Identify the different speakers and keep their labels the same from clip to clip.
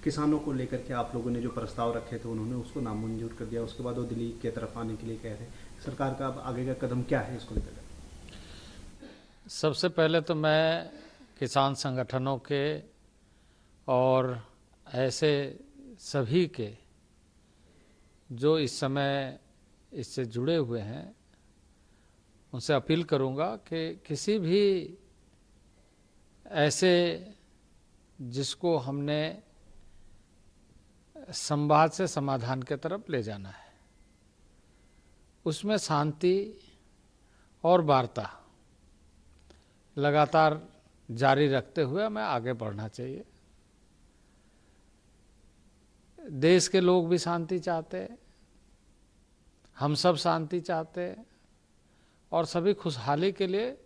Speaker 1: किसानों को लेकर के आप लोगों ने जो प्रस्ताव रखे थे उन्होंने उसको नामंजूर कर दिया, उसके बाद वो दिल्ली की तरफ आने के लिए कह रहे हैं। सरकार का अब आगे का कदम क्या है इसको लेकर?
Speaker 2: सबसे पहले तो मैं किसान संगठनों के और ऐसे सभी के जो इस समय इससे जुड़े हुए हैं उनसे अपील करूंगा कि किसी भी ऐसे जिसको हमने संवाद से समाधान की तरफ ले जाना है उसमें शांति और वार्ता लगातार जारी रखते हुए हमें आगे बढ़ना चाहिए। देश के लोग भी शांति चाहते हैं, हम सब शांति चाहते हैं और सभी खुशहाली के लिए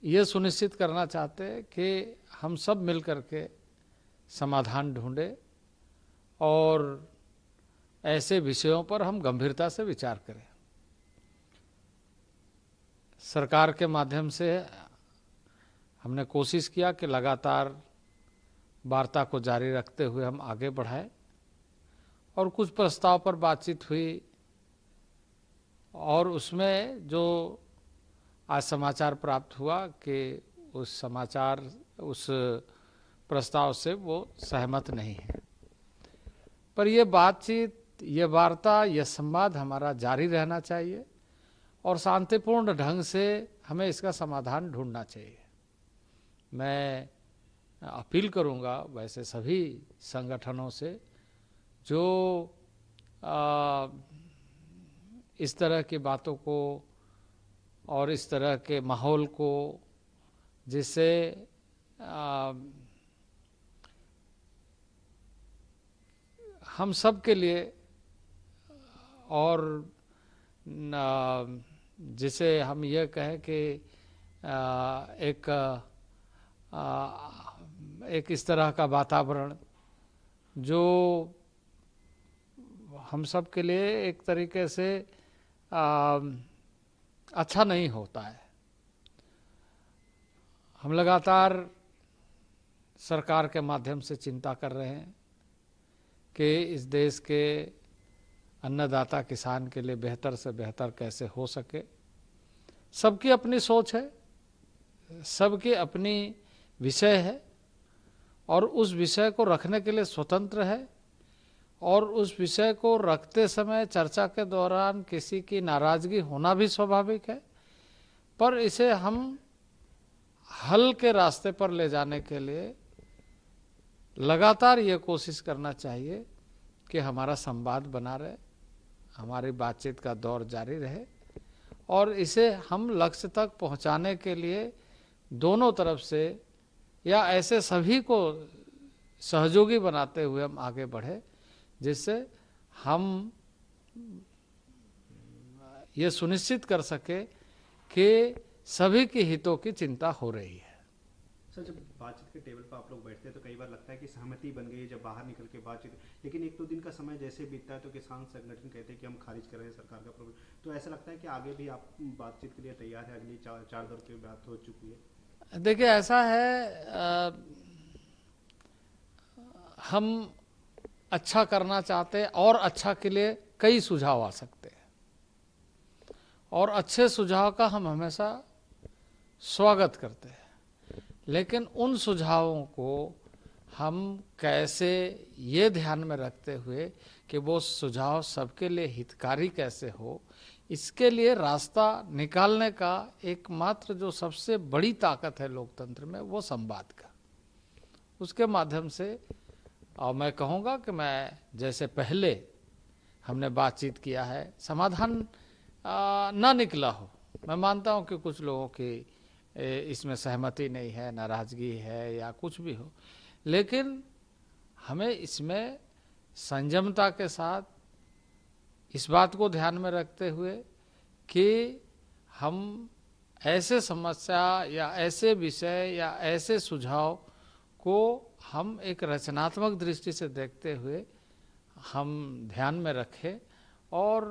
Speaker 2: ये सुनिश्चित करना चाहते हैं कि हम सब मिलकर के समाधान ढूंढें और ऐसे विषयों पर हम गंभीरता से विचार करें। सरकार के माध्यम से हमने कोशिश किया कि लगातार वार्ता को जारी रखते हुए हम आगे बढ़ाएं और कुछ प्रस्ताव पर बातचीत हुई और उसमें जो आज समाचार प्राप्त हुआ कि उस प्रस्ताव से वो सहमत नहीं है। पर ये बातचीत, ये वार्ता, ये संवाद हमारा जारी रहना चाहिए और शांतिपूर्ण ढंग से हमें इसका समाधान ढूंढना चाहिए। मैं अपील करूंगा वैसे सभी संगठनों से जो इस तरह की बातों को और इस तरह के माहौल को जिससे हम सब के लिए और जिसे हम ये कहें कि एक इस तरह का वातावरण जो हम सब के लिए एक तरीके से अच्छा नहीं होता है। हम लगातार सरकार के माध्यम से चिंता कर रहे हैं कि इस देश के अन्नदाता किसान के लिए बेहतर से बेहतर कैसे हो सके। सबकी अपनी सोच है, सबकी अपनी विषय है और उस विषय को रखने के लिए स्वतंत्र है और उस विषय को रखते समय चर्चा के दौरान किसी की नाराजगी होना भी स्वाभाविक है। पर इसे हम हल के रास्ते पर ले जाने के लिए लगातार ये कोशिश करना चाहिए कि हमारा संवाद बना रहे, हमारी बातचीत का दौर जारी रहे और इसे हम लक्ष्य तक पहुंचाने के लिए दोनों तरफ से या ऐसे सभी को सहयोगी बनाते हुए हम आगे बढ़े, जिससे हम ये सुनिश्चित कर सके कि सभी के हितों की चिंता हो रही है।
Speaker 1: सर, जब बातचीत के टेबल पर आप लोग बैठते हैं तो कई बार लगता है कि सहमति बन गई है जब बाहर निकल के बातचीत, लेकिन एक दो दिन का समय जैसे बीतता है तो किसान संगठन कहते हैं कि हम खारिज कर रहे हैं सरकार का प्रोग्राम। तो ऐसा लगता है कि आगे भी आप बातचीत के लिए तैयार है? अगली चार दौर की बात हो चुकी है।
Speaker 2: देखिए ऐसा है, हम अच्छा करना चाहते हैं और अच्छा के लिए कई सुझाव आ सकते हैं और अच्छे सुझाव का हम हमेशा स्वागत करते हैं, लेकिन उन सुझावों को हम कैसे ये ध्यान में रखते हुए कि वो सुझाव सबके लिए हितकारी कैसे हो, इसके लिए रास्ता निकालने का एकमात्र जो सबसे बड़ी ताकत है लोकतंत्र में वो संवाद का। उसके माध्यम से और मैं कहूँगा कि मैं जैसे पहले हमने बातचीत किया है, समाधान ना निकला हो, मैं मानता हूँ कि कुछ लोगों की इसमें सहमति नहीं है, नाराजगी है या कुछ भी हो, लेकिन हमें इसमें संयमता के साथ इस बात को ध्यान में रखते हुए कि हम ऐसे समस्या या ऐसे विषय या ऐसे सुझाव को हम एक रचनात्मक दृष्टि से देखते हुए हम ध्यान में रखें और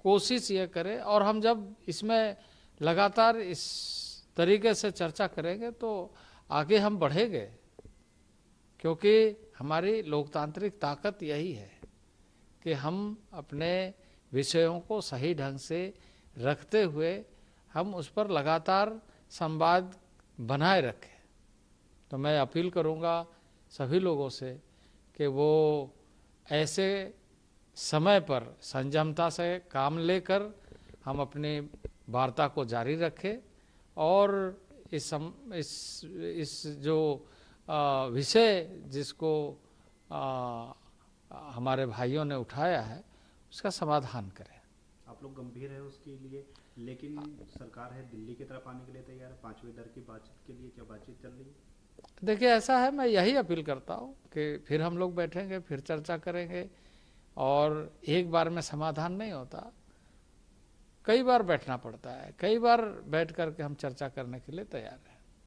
Speaker 2: कोशिश ये करें। और हम जब इसमें लगातार इस तरीके से चर्चा करेंगे तो आगे हम बढ़ेंगे। क्योंकि हमारी लोकतांत्रिक ताकत यही है कि हम अपने विषयों को सही ढंग से रखते हुए हम उस पर लगातार संवाद बनाए रखें। तो मैं अपील करूंगा सभी लोगों से कि वो ऐसे समय पर संयमता से काम लेकर हम अपनी वार्ता को जारी रखें और इस जो विषय जिसको हमारे भाइयों ने उठाया है उसका समाधान करें।
Speaker 1: आप लोग गंभीर है उसके लिए, लेकिन सरकार है दिल्ली की तरफ आने के लिए तैयार है 5वें दर की बातचीत के लिए, क्या बातचीत चल रही है?
Speaker 2: देखिए ऐसा है, मैं यही अपील करता हूँ कि फिर हम लोग बैठेंगे, फिर चर्चा करेंगे और एक बार में समाधान नहीं होता, कई बार बैठना पड़ता है, कई बार बैठ करके हम चर्चा करने के लिए तैयार हैं।